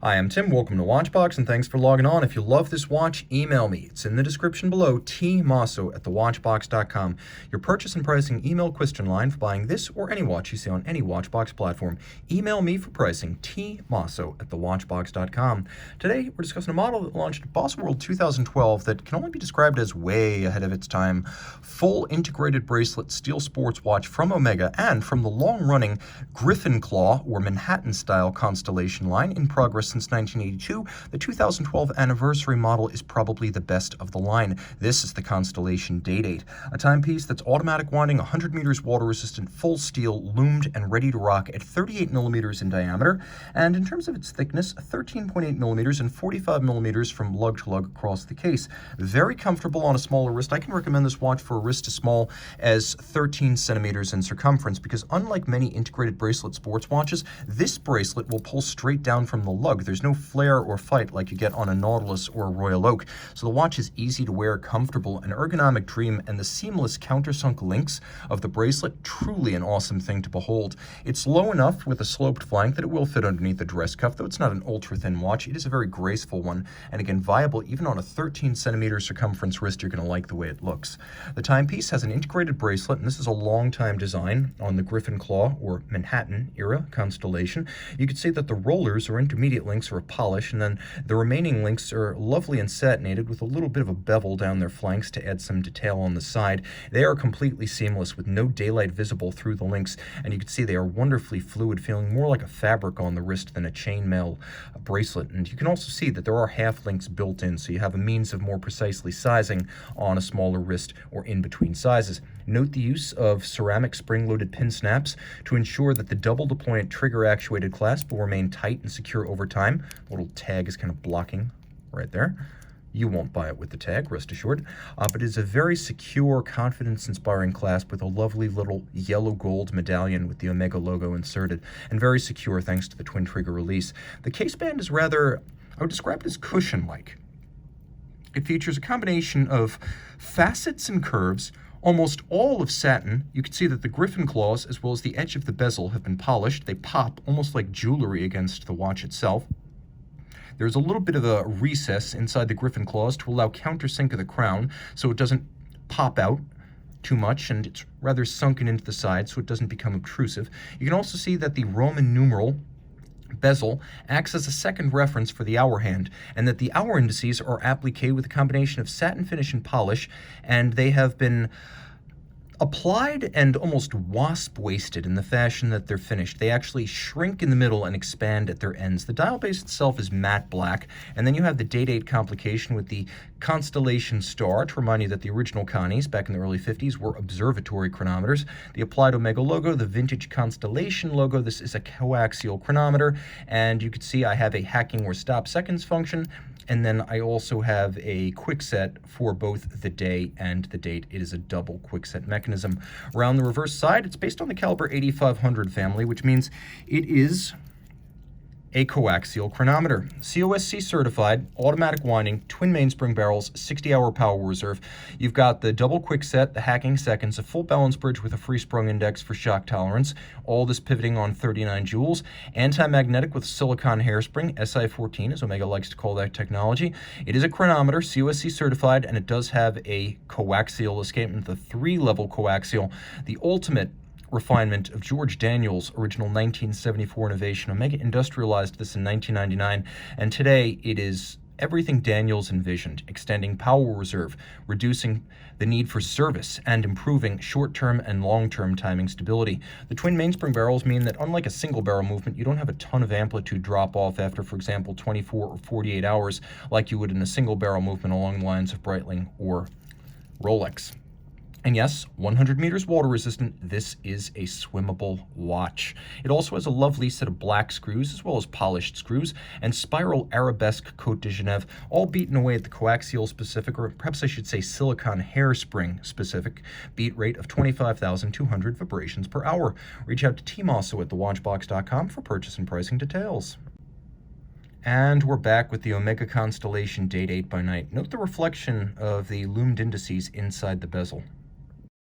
Hi, I'm Tim. Welcome to Watchbox, and thanks for logging on. If you love this watch, email me. It's in the description below, tmosso@thewatchbox.com. Your purchase and pricing email question line for buying this or any watch you see on any Watchbox platform. Email me for pricing, tmosso@thewatchbox.com. Today, we're discussing a model that launched at Boss World 2012 that can only be described as way ahead of its time. Full integrated bracelet steel sports watch from Omega and from the long-running Griffin Claw or Manhattan-style Constellation line in progress since 1982, the 2012 anniversary model is probably the best of the line. This is the Constellation Day-Date, a timepiece that's automatic winding, 100 meters water-resistant, full steel, loomed, and ready to rock at 38 millimeters in diameter, and in terms of its thickness, 13.8 millimeters and 45 millimeters from lug-to-lug across the case. Very comfortable on a smaller wrist. I can recommend this watch for a wrist as small as 13 centimeters in circumference because unlike many integrated bracelet sports watches, this bracelet will pull straight down from the lug. There's no flare or fight like you get on a Nautilus or a Royal Oak. So the watch is easy to wear, comfortable, an ergonomic dream, and the seamless countersunk links of the bracelet, truly an awesome thing to behold. It's low enough with a sloped flank that it will fit underneath the dress cuff, though it's not an ultra-thin watch. It is a very graceful one, and again, viable even on a 13 centimeter circumference wrist. You're going to like the way it looks. The timepiece has an integrated bracelet, and this is a long-time design on the Griffin Claw or Manhattan era Constellation. You can see that the rollers or intermediate links are a polish, and then the remaining links are lovely and satinated with a little bit of a bevel down their flanks to add some detail on the side. They are completely seamless with no daylight visible through the links, and you can see they are wonderfully fluid, feeling more like a fabric on the wrist than a chainmail bracelet. And you can also see that there are half links built in, so you have a means of more precisely sizing on a smaller wrist or in between sizes. Note the use of ceramic spring-loaded pin snaps to ensure that the double deployant trigger-actuated clasp will remain tight and secure over time. The little tag is kind of blocking right there. You won't buy it with the tag, rest assured. But it's a very secure, confidence-inspiring clasp with a lovely little yellow gold medallion with the Omega logo inserted, and very secure thanks to the twin trigger release. The case band is rather, I would describe it as cushion-like. It features a combination of facets and curves, almost all of satin. You can see that the Griffin claws, as well as the edge of the bezel, have been polished. They pop almost like jewelry against the watch itself. There's a little bit of a recess inside the Griffin claws to allow countersink of the crown so it doesn't pop out too much, and it's rather sunken into the side so it doesn't become obtrusive. You can also see that the Roman numeral bezel acts as a second reference for the hour hand, and that the hour indices are appliqué with a combination of satin finish and polish, and they have been applied and almost wasp-wasted in the fashion that they're finished. They actually shrink in the middle and expand at their ends. The dial base itself is matte black, and then you have the Day-Date complication with the Constellation Star to remind you that the original Connies back in the early 50s were observatory chronometers. The applied Omega logo, the vintage Constellation logo. This is a coaxial chronometer, and you can see I have a hacking or stop seconds function. And then I also have a quickset for both the day and the date. It is a double quickset mechanism. Around the reverse side, it's based on the caliber 8500 family, which means it is a coaxial chronometer. COSC certified, automatic winding, twin mainspring barrels, 60-hour power reserve. You've got the double quickset, the hacking seconds, a full balance bridge with a free sprung index for shock tolerance, all this pivoting on 39 joules, anti-magnetic with silicon hairspring, SI14 as Omega likes to call that technology. It is a chronometer, COSC certified, and it does have a coaxial escapement, the 3-level coaxial, the ultimate refinement of George Daniels' original 1974 innovation. Omega industrialized this in 1999, and today it is everything Daniels envisioned, extending power reserve, reducing the need for service, and improving short-term and long-term timing stability. The twin mainspring barrels mean that unlike a single barrel movement, you don't have a ton of amplitude drop off after, for example, 24 or 48 hours like you would in a single barrel movement along the lines of Breitling or Rolex. And yes, 100 meters water resistant, this is a swimmable watch. It also has a lovely set of black screws as well as polished screws and spiral arabesque Côte de Genève, all beaten away at the coaxial specific, or perhaps I should say silicon hairspring specific, beat rate of 25,200 vibrations per hour. Reach out to Team Mosso at thewatchbox.com for purchase and pricing details. And we're back with the Omega Constellation Day-Date by night. Note the reflection of the loomed indices inside the bezel.